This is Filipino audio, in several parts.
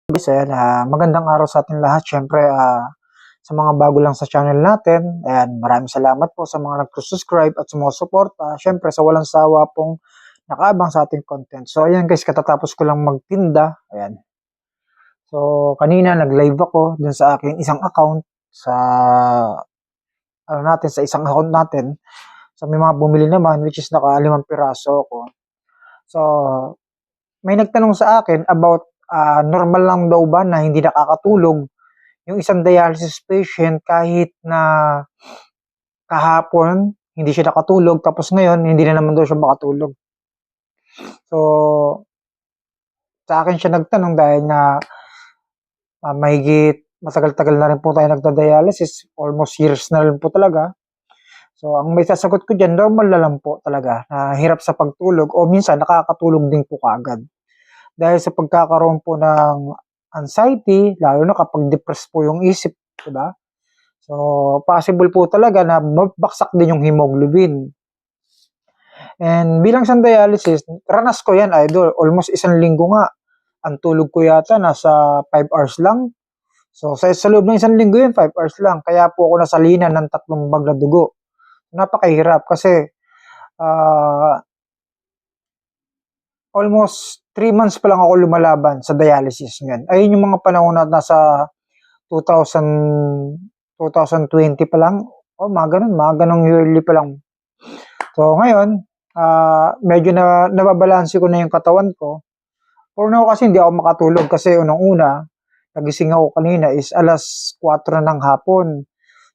Guys, ayan, magandang araw sa ating lahat. Siyempre, sa mga bago lang sa channel natin, ayan, maraming salamat po sa mga nag-subscribe at sumusuporta. Siyempre, sa walang sawa pong nakaabang sa ating content. So, ayan guys, katatapos ko lang magtinda. Ayan. So, kanina nag-live ako dun sa aking isang account sa sa isang account natin. So, may mga bumili naman which is naka 5 piraso ko. So, may nagtanong sa akin about normal lang daw ba na hindi nakakatulog yung isang dialysis patient kahit na kahapon hindi siya nakatulog tapos ngayon hindi na naman daw siya makatulog. So, sa akin siya nagtanong dahil na mahigit matagal-tagal na rin po tayo nagda-dialysis, almost years na rin po talaga. So, ang may sasagot ko dyan, normal na lang po talaga na hirap sa pagtulog o minsan nakakatulog din po kaagad. Dahil sa pagkakaroon po ng anxiety, lalo na kapag depressed po yung isip, di ba? So, possible po talaga na mabaksak din yung hemoglobin. And bilang sa dialysis, ranas ko yan, idol. Almost 1 linggo nga. Ang tulog ko yata nasa 5 hours lang. So, sa loob ng 1 linggo yun, 5 hours lang. Kaya po ako nasalinan ng 3 bag na dugo. Napakahirap kasi almost 3 months pa lang ako lumalaban sa dialysis ngayon. Ayun yung mga panahon na nasa 2000, 2020 pa lang. Mga ganong yearly pa lang. So, ngayon, medyo nababalanse ko na yung katawan ko. For now kasi hindi ako makatulog kasi unang-una, nagising ako kanina is alas 4 ng hapon.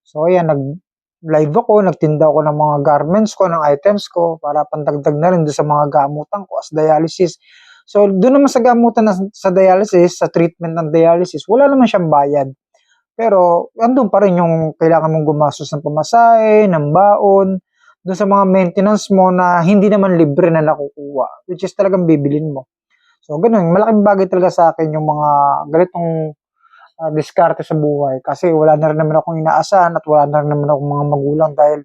So, ayan, nag-live ako, nagtinda ako ng mga garments ko, ng items ko, para pandagdag na rin doon sa mga gamutan ko as dialysis. So, doon naman sa gamutan sa dialysis, sa treatment ng dialysis, wala naman siyang bayad. Pero, andun pa rin yung kailangan mong gumastos ng pamasahe, ng baon, doon sa mga maintenance mo na hindi naman libre na nakukuha, which is talagang bibilin mo. So, ganun, malaking bagay talaga sa akin yung mga ganitong diskarte sa buhay kasi wala na rin naman akong inaasahan at wala na rin naman akong mga magulang dahil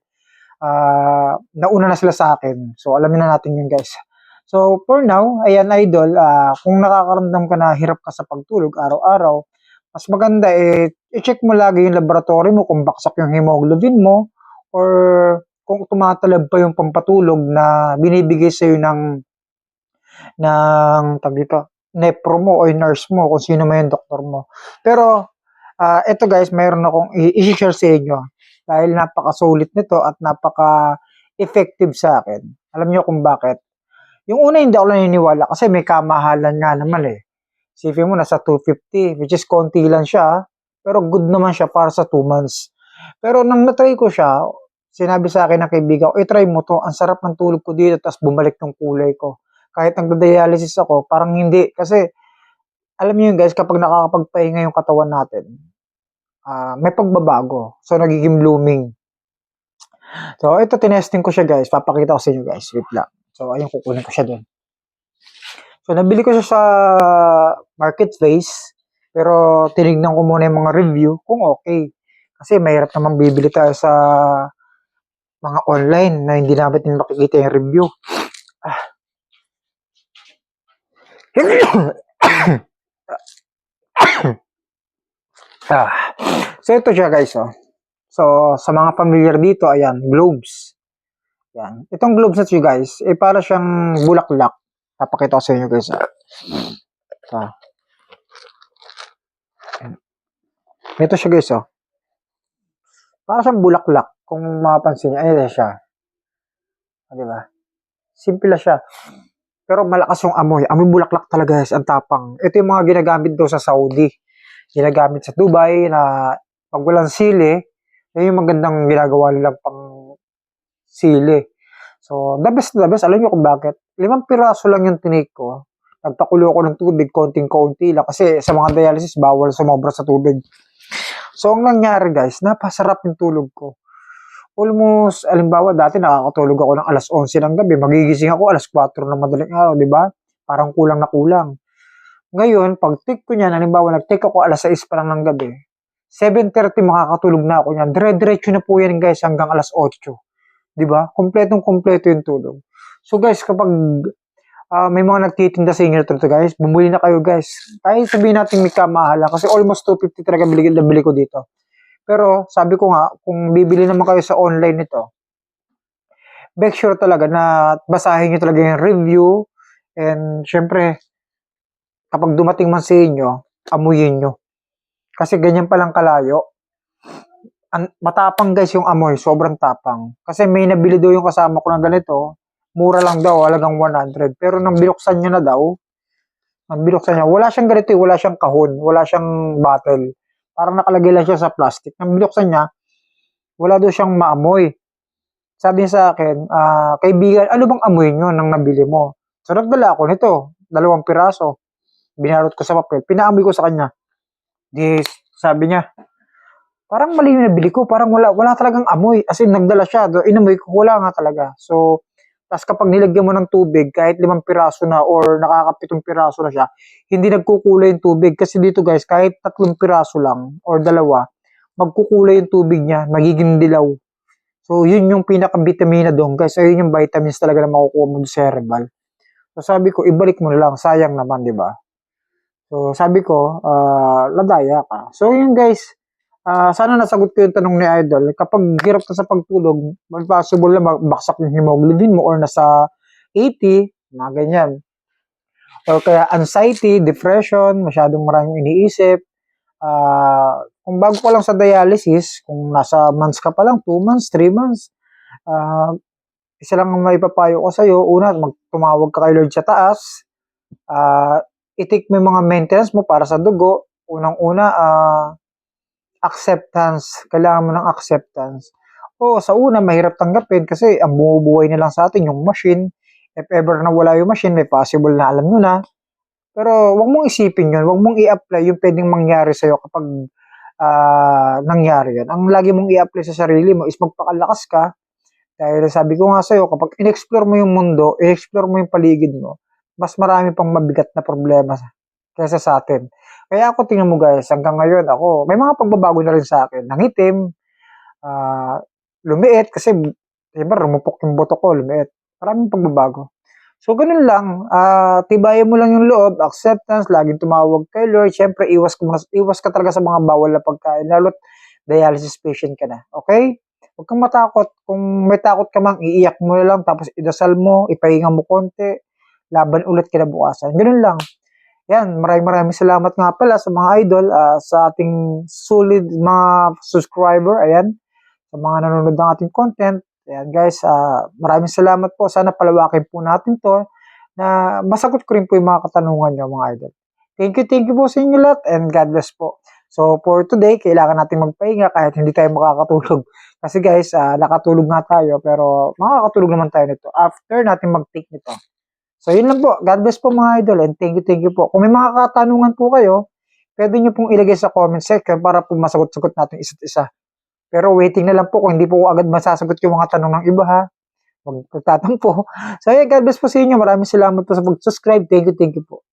nauna na sila sa akin. So, alamin na natin yun guys. So, for now, ayan idol, kung nakakaramdam ka na hirap ka sa pagtulog araw-araw, mas maganda i-check mo lagi yung laboratory mo kung baksak yung hemoglobin mo or kung tumatalab pa yung pampatulog na binibigay sa'yo tag dito, nepro mo o nurse mo kung sino man yung doktor mo. Pero, ito guys, mayroon akong i-share sa inyo dahil napaka-sulit nito at napaka-effective sa akin. Alam niyo kung bakit? Yung una, hindi ako naniniwala kasi may kamahalan nga naman eh. Isipin mo, nasa 250, which is konti lang siya, pero good naman siya para sa 2 months. Pero nang natry ko siya, sinabi sa akin ng kaibigan ko, try mo to, ang sarap ng tulog ko dito, tapos bumalik ng kulay ko. Kahit nagda-dialysis ako, parang hindi. Kasi, alam niyo yun guys, kapag nakakapagpahinga yung katawan natin, may pagbabago. So, nagiging blooming. So, ito, tinesting ko siya guys. Papakita ko sa inyo guys. Wait lang. So, ayun, kukunin ko siya dun. So, nabili ko siya sa marketplace. Pero, tinignan ko muna yung mga review kung okay. Kasi, mahirap naman bibili tayo sa mga online na hindi natin makikita yung review. So, ito siya guys. Oh. So, sa mga familiar dito, ayan, globes. Yan. Itong globes na ito guys, para siyang bulaklak. Papakita ko sa inyo guys. Ito siya guys. Oh. Para siyang bulaklak. Kung mapapansin niyo, ayan siya. Diba? Simple lang siya. Pero malakas yung amoy. Amoy bulaklak talaga guys, ang tapang. Ito yung mga ginagamit daw sa Saudi. Ginagamit sa Dubai na pag walang sili, yun yung magandang ginagawa nilang pang sili. So, the best. Alam niyo kung bakit? 5 piraso lang yung tinake ko. Nagpakulo ko ng tubig, konting-konti lang. Kasi sa mga dialysis, bawal sumobra sa tubig. So, ang nangyari guys, napasarap yung tulog ko. Almost, alimbawa, dati nakakatulog ako ng alas 11 ng gabi. Magigising ako alas 4 ng madaling araw, di ba? Parang kulang na kulang. Ngayon, pag take ko niyan, halimbawa, nag-take ako alas 6 pa lang ng gabi, 7:30 makakatulog na ako niyan. Dire-diretso na po yan guys hanggang alas 8. Di ba? Kompletong-kompleto yung tulog. So guys, kapag may mga nagtitinda sa inyo to guys. Bumili na kayo guys. Kahit sabihin natin may kamahalan kasi almost 250 talaga bili ko dito. Pero sabi ko nga, kung bibili naman kayo sa online nito, make sure talaga na basahin nyo talaga yung review. And syempre, kapag dumating man sa inyo, amuyin nyo. Kasi ganyan palang kalayo. Matapang guys yung amoy, sobrang tapang. Kasi may nabili daw yung kasama ko na ganito, mura lang daw, halagang 100. Pero nang binuksan niya na daw, wala siyang ganito, wala siyang kahon, wala siyang bottle. Parang nakalagay lang siya sa plastic. Nang binuksan niya, wala daw siyang maamoy. Sabi niya sa akin, kaibigan, ano bang amoy nyo nang nabili mo? So nagdala ako nito, 2 piraso. Binarot ko sa papel, pinaamoy ko sa kanya. Di, sabi niya, parang mali yung nabili ko, parang wala talagang amoy. As in, nagdala siya, inamoy ko, wala nga talaga. So, tas kapag nilagyan mo ng tubig, kahit 5 piraso na or nakaka-7 piraso na siya, hindi nagkukulay yung tubig. Kasi dito guys, kahit 3 piraso lang or 2, magkukulay yung tubig niya, magiging dilaw. So, yun yung pinaka-vitamina doon guys. Ayun yung vitamins talaga na makukuha mo sa herbal. So, sabi ko, ibalik mo na lang. Sayang naman, di ba? So, sabi ko, ladaya ka. So, yun guys. Sana nasagot ko yung tanong ni Idol. Kapag hirap ka sa pagtulog, possible na baksak yung hemoglobin mo or nasa 80, mga ganyan. O kaya anxiety, depression, masyadong maraming iniisip. Kung bago ka lang sa dialysis, kung nasa months ka pa lang, 2 months, 3 months, isa lang ang maipapayo ko sa'yo. Una, tumawag ka kay Lord sa taas. I-take mo yung mga maintenance mo para sa dugo. Unang-una, acceptance. Kailangan mo ng acceptance. O sa una, mahirap tanggapin kasi ang bumubuhay na lang sa atin yung machine. If ever na wala yung machine, may possible na alam nyo na. Pero wag mong isipin yun. Wag mong i-apply yung pwedeng mangyari sa'yo kapag nangyari yan. Ang lagi mong i-apply sa sarili mo is magpakalakas ka. Dahil sabi ko nga sa'yo, kapag in-explore mo yung mundo, in-explore mo yung paligid mo, mas marami pang mabigat na problema kaysa sa atin. Kaya ako, tingnan mo guys, hanggang ngayon ako, may mga pagbabago na rin sa akin. Nangitim, lumiit, kasi diba, rumupok yung boto ko, lumiit. Maraming pagbabago. So, ganun lang. Tibayan mo lang yung loob, acceptance, laging tumawag kay Lord. Siyempre, iwas ka talaga sa mga bawal na pagkain, lalo't dialysis patient ka na. Okay? Huwag kang matakot. Kung may takot ka mang, iiyak mo na lang, tapos idasal mo, ipahinga mo konti, laban ulit kinabukasan. Ganun lang. Yan, maraming salamat nga pala sa mga idol, sa ating solid mga subscriber, ayan, sa mga nanonood ng ating content. Ayan guys, maraming salamat po. Sana palawakin po natin to na masagot ko rin po yung mga katanungan nyo mga idol. Thank you po sa inyo lahat and God bless po. So for today, kailangan natin magpahinga kahit hindi tayo makakatulog. Kasi guys, nakatulog nga tayo pero makakatulog naman tayo nito after natin mag-take nito. So, yun lang po. God bless po mga idol and thank you po. Kung may mga katanungan po kayo, pwede nyo pong ilagay sa comment section para po masagot-sagot natin isa't isa. Pero waiting na lang po kung hindi po agad masasagot yung mga tanong ng iba ha. Huwag magtatampo. So, yeah, God bless po sa inyo. Maraming salamat po sa pag-subscribe. Thank you po.